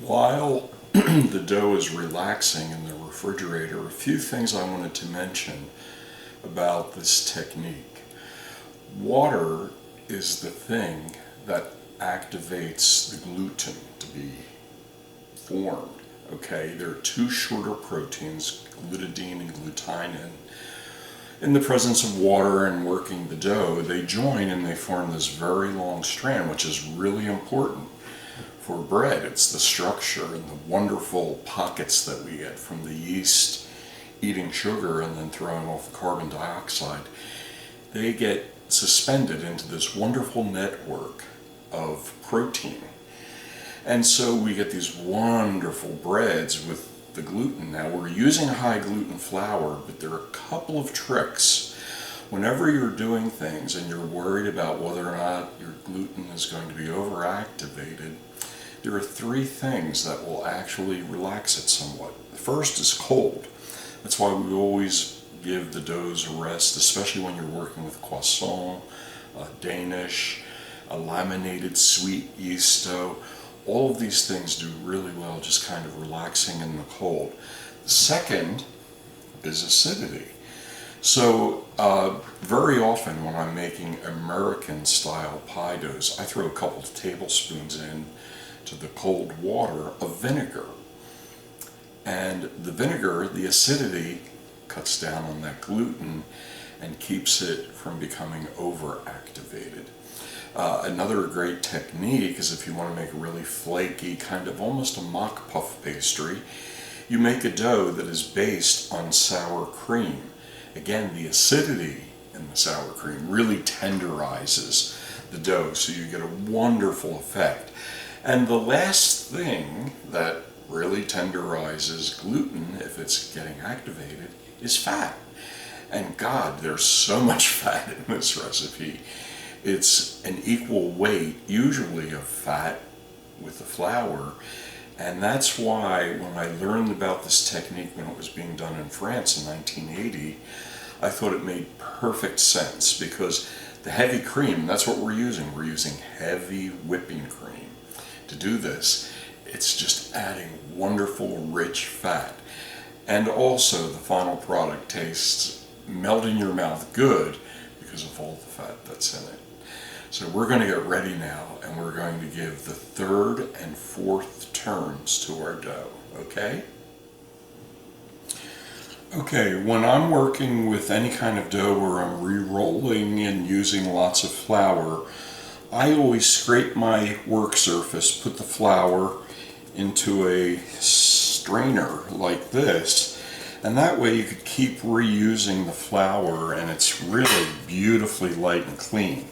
While the dough is relaxing in the refrigerator, a few things I wanted to mention about this technique. Water is the thing that activates the gluten to be formed. Okay, there are two shorter proteins, glutidine and glutenin. In the presence of water and working the dough, they join and they form this very long strand, which is really important for bread. It's the structure and the wonderful pockets that we get from the yeast eating sugar and then throwing off carbon dioxide. They get suspended into this wonderful network of protein. And so we get these wonderful breads with the gluten. Now we're using high gluten flour, but there are a couple of tricks. Whenever you're doing things and you're worried about whether or not your gluten is going to be overactivated, there are three things that will actually relax it somewhat. The first is cold. That's why we always give the doughs a rest, especially when you're working with croissant, Danish, a laminated sweet yeast dough. All of these things do really well just kind of relaxing in the cold. The second is acidity. So very often when I'm making American style pie doughs, I throw a couple of tablespoons in to the cold water of vinegar. And the vinegar, the acidity, cuts down on that gluten and keeps it from becoming overactivated. Another great technique is if you want to make a really flaky, kind of almost a mock puff pastry, you make a dough that is based on sour cream. Again, the acidity in the sour cream really tenderizes the dough, so you get a wonderful effect. And the last thing that really tenderizes gluten, if it's getting activated, is fat. And God, there's so much fat in this recipe. It's an equal weight, usually, of fat with the flour. And that's why when I learned about this technique when it was being done in France in 1980, I thought it made perfect sense, because the heavy cream, that's what we're using. We're using heavy whipping cream to do this. It's just adding wonderful, rich fat. And also the final product tastes melt in your mouth good because of all the fat that's in it. So we're going to get ready now, and we're going to give the third and fourth turns to our dough, okay? Okay, when I'm working with any kind of dough where I'm re-rolling and using lots of flour, I always scrape my work surface, put the flour into a strainer like this, and that way you could keep reusing the flour and it's really beautifully light and clean.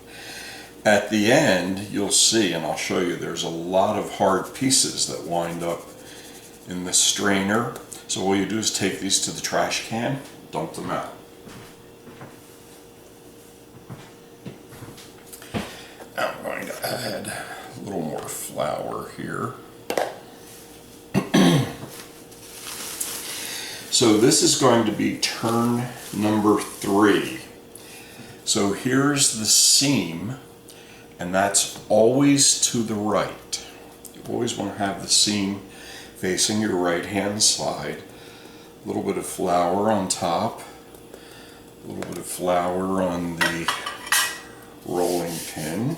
At the end, you'll see, and I'll show you, there's a lot of hard pieces that wind up in the strainer. So all you do is take these to the trash can, dump them out. I'm going to add a little more flour here. So this is going to be turn number 3. So here's the seam, and that's always to the right. You always want to have the seam facing your right hand side. A little bit of flour on top, a little bit of flour on the rolling pin.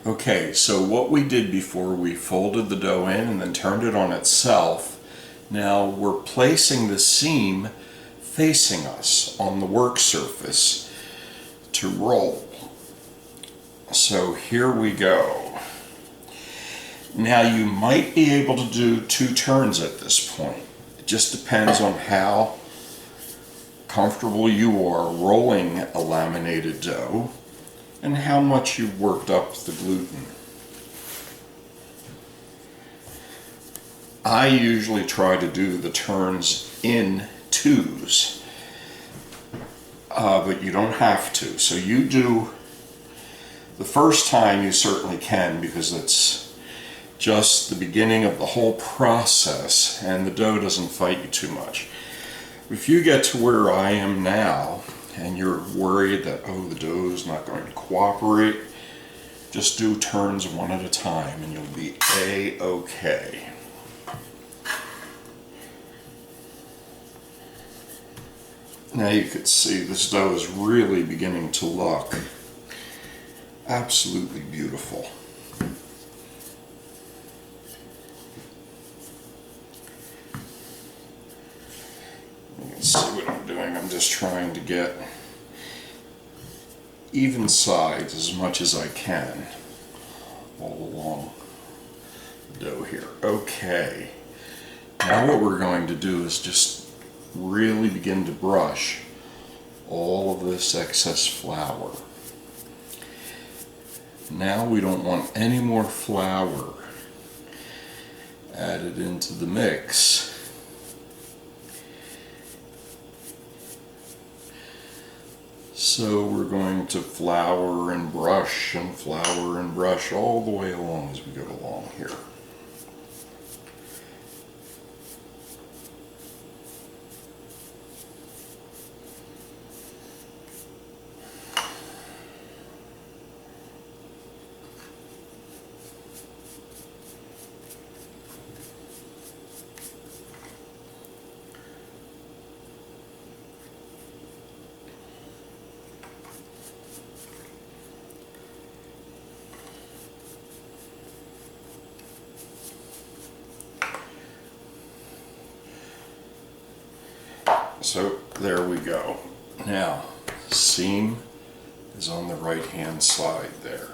Okay, so what we did before, we folded the dough in and then turned it on itself. Now we're placing the seam facing us on the work surface to roll. So here we go. Now you might be able to do 2 turns at this point. It just depends on how comfortable you are rolling a laminated dough and how much you've worked up the gluten. I usually try to do the turns in 2s, but you don't have to. So you do the first time, you certainly can, because it's just the beginning of the whole process and the dough doesn't fight you too much. If you get to where I am now and you're worried that, oh, the dough is not going to cooperate, just do turns one at a time and you'll be A-okay. Now you can see this dough is really beginning to look absolutely beautiful. You can see what I'm doing. I'm just trying to get even sides as much as I can all along the dough here. Okay. Now what we're going to do is just really begin to brush all of this excess flour. Now we don't want any more flour added into the mix. So we're going to flour and brush all the way along as we go along here. So there we go. Now, seam is on the right hand side there.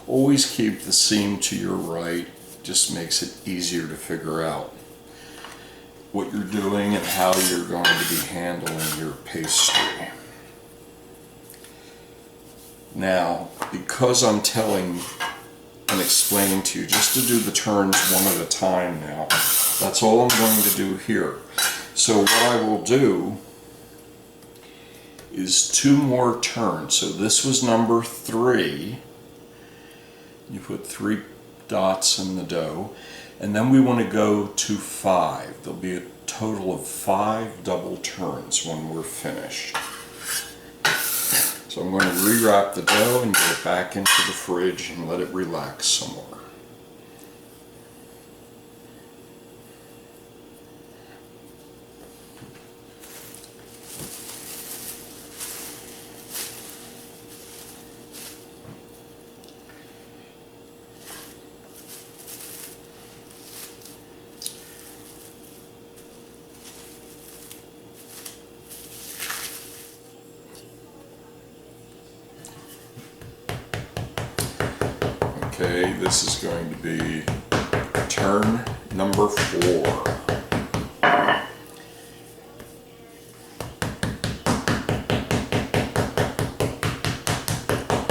Always keep the seam to your right, just makes it easier to figure out what you're doing and how you're going to be handling your pastry. Now, because I'm telling and explaining to you just to do the turns one at a time now, that's all I'm going to do here. So what I will do is 2 more turns. So this was number 3. You put 3 dots in the dough, and then we want to go to 5. There'll be a total of 5 double turns when we're finished. So I'm going to rewrap the dough and get it back into the fridge and let it relax some more. Okay, this is going to be turn number 4.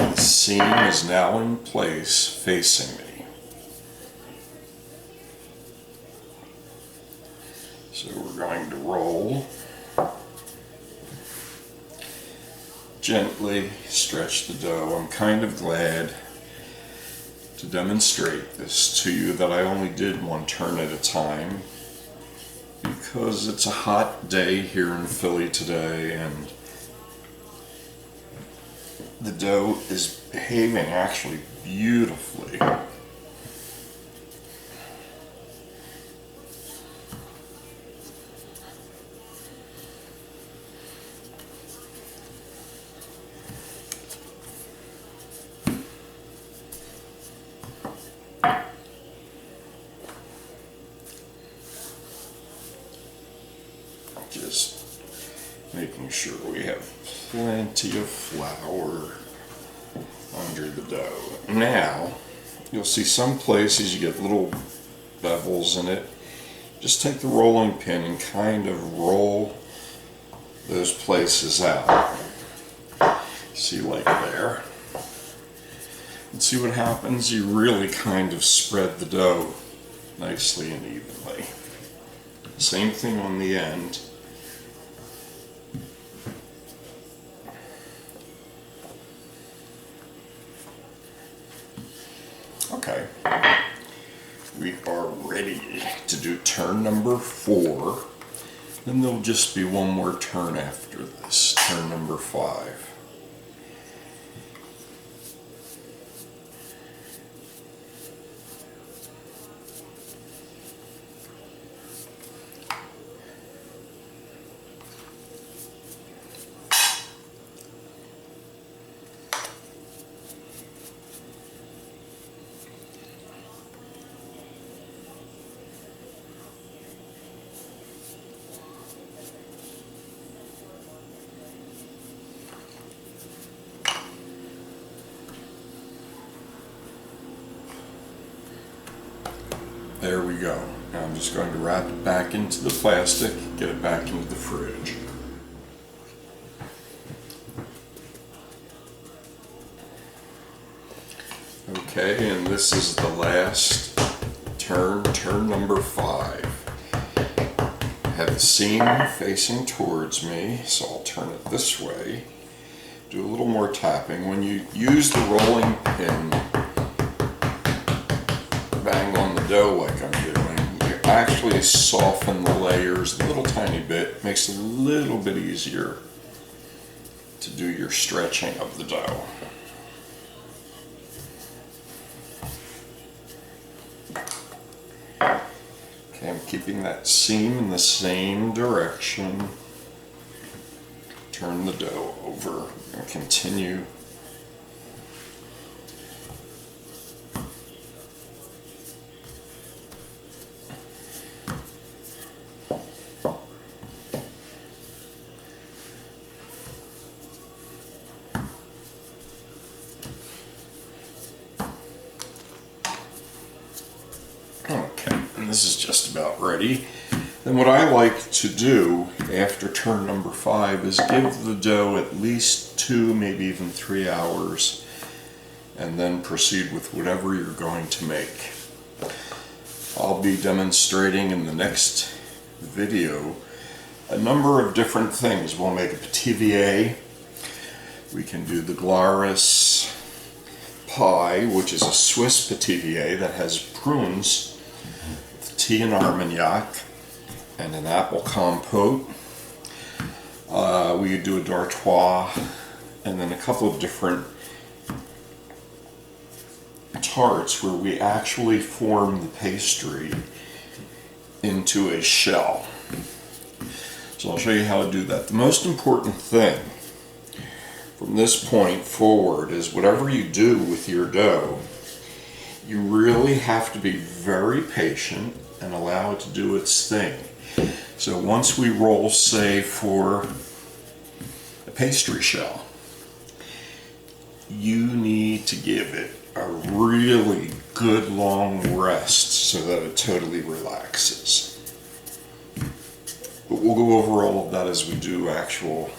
The seam is now in place facing me. So we're going to roll. Gently stretch the dough. I'm kind of glad to demonstrate this to you that I only did 1 turn at a time, because it's a hot day here in Philly today and the dough is behaving actually beautifully. Just making sure we have plenty of flour under the dough. Now, you'll see some places you get little bevels in it. Just take the rolling pin and kind of roll those places out. See, like there. And see what happens? You really kind of spread the dough nicely and evenly. Same thing on the end. Okay, we are ready to do turn number 4. Then there'll just be 1 more turn after this. turn number 5. There we go. Now I'm just going to wrap it back into the plastic, get it back into the fridge. Okay, and this is the last turn, turn number 5. I have the seam facing towards me, so I'll turn it this way. Do a little more tapping. When you use the rolling pin, bang on the dough like I'm doing, you actually soften the layers a little tiny bit. Makes it a little bit easier to do your stretching of the dough. Okay, I'm keeping that seam in the same direction. Turn the dough over and continue. Okay, and this is just about ready. Then what I like to do after turn number 5 is give the dough at least 2, maybe even 3 hours, and then proceed with whatever you're going to make. I'll be demonstrating in the next video a number of different things. We'll make a Pithivier. We can do the Glarus pie, which is a Swiss Pithivier that has prunes, tea and Armagnac, and an apple compote. We could do a d'Artois, and then a couple of different tarts where we actually form the pastry into a shell. So I'll show you how to do that. The most important thing from this point forward is whatever you do with your dough, you really have to be very patient and allow it to do its thing. So once we roll, say, for a pastry shell, you need to give it a really good long rest so that it totally relaxes. But we'll go over all of that as we do actual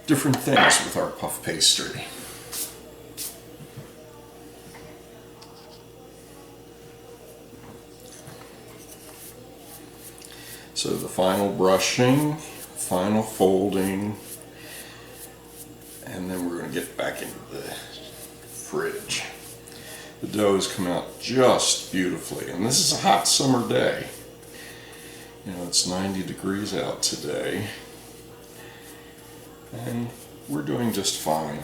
different things with our puff pastry. So the final brushing, final folding, and then we're going to get back into the fridge. The dough is coming out just beautifully, and this is a hot summer day. You know, it's 90 degrees out today, and we're doing just fine.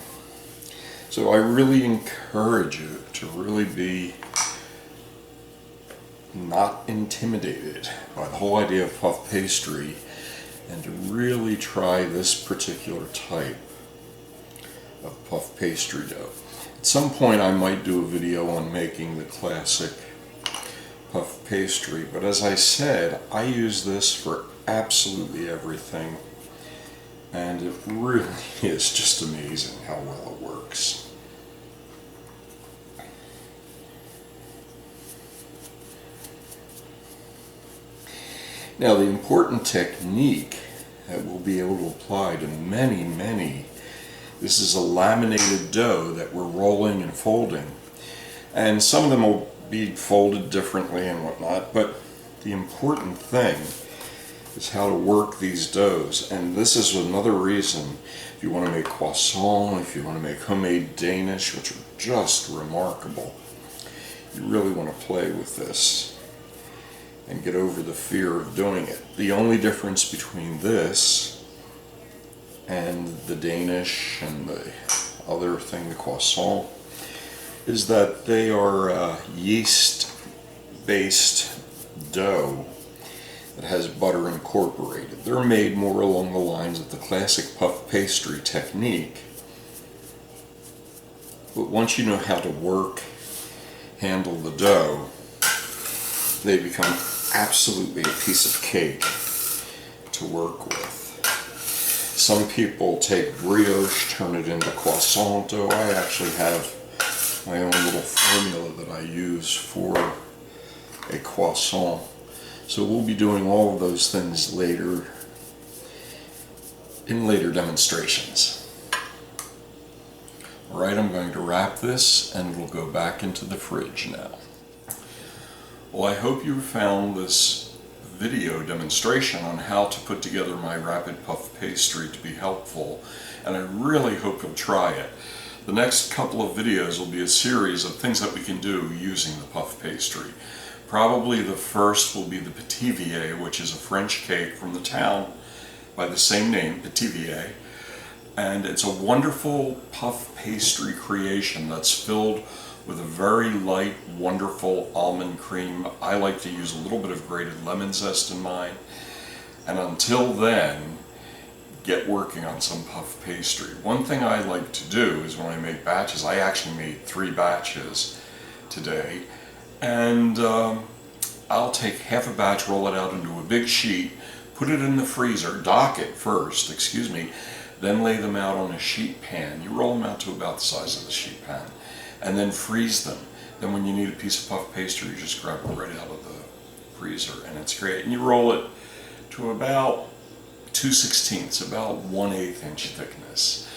So I really encourage you to really be not intimidated by the whole idea of puff pastry, and to really try this particular type of puff pastry dough. At some point I might do a video on making the classic puff pastry, but as I said, I use this for absolutely everything, and it really is just amazing how well it works. Now the important technique that we'll be able to apply to many, this is a laminated dough that we're rolling and folding. And some of them will be folded differently and whatnot, but the important thing is how to work these doughs. And this is another reason, if you want to make croissant, if you want to make homemade Danish, which are just remarkable, you really want to play with this and get over the fear of doing it. The only difference between this and the Danish and the other thing, the croissant, is that they are yeast-based dough that has butter incorporated. They're made more along the lines of the classic puff pastry technique. But once you know how to handle the dough, they become absolutely a piece of cake to work with. Some people take brioche, turn it into croissant dough. I actually have my own little formula that I use for a croissant. So we'll be doing all of those things later in later demonstrations. Alright, I'm going to wrap this and we'll go back into the fridge now. Well, I hope you found this video demonstration on how to put together my rapid puff pastry to be helpful, and I really hope you'll try it. The next couple of videos will be a series of things that we can do using the puff pastry. Probably the first will be the Pastry, which is a French cake from the town by the same name, Pastry. And it's a wonderful puff pastry creation that's filled with a very light, wonderful almond cream. I like to use a little bit of grated lemon zest in mine. And until then, get working on some puff pastry. One thing I like to do is when I make batches, I actually made 3 batches today, and I'll take half a batch, roll it out into a big sheet, put it in the freezer, dock it first, then lay them out on a sheet pan. You roll them out to about the size of the sheet pan, and then freeze them. Then when you need a piece of puff pastry, you just grab it right out of the freezer, and it's great. And you roll it to about 2/16, about 1/8 inch thickness.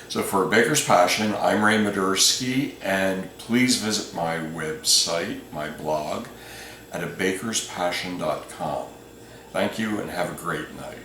So for A Baker's Passion, I'm Ray Madursky, and please visit my website, my blog, at abakerspassion.com. Thank you and have a great night.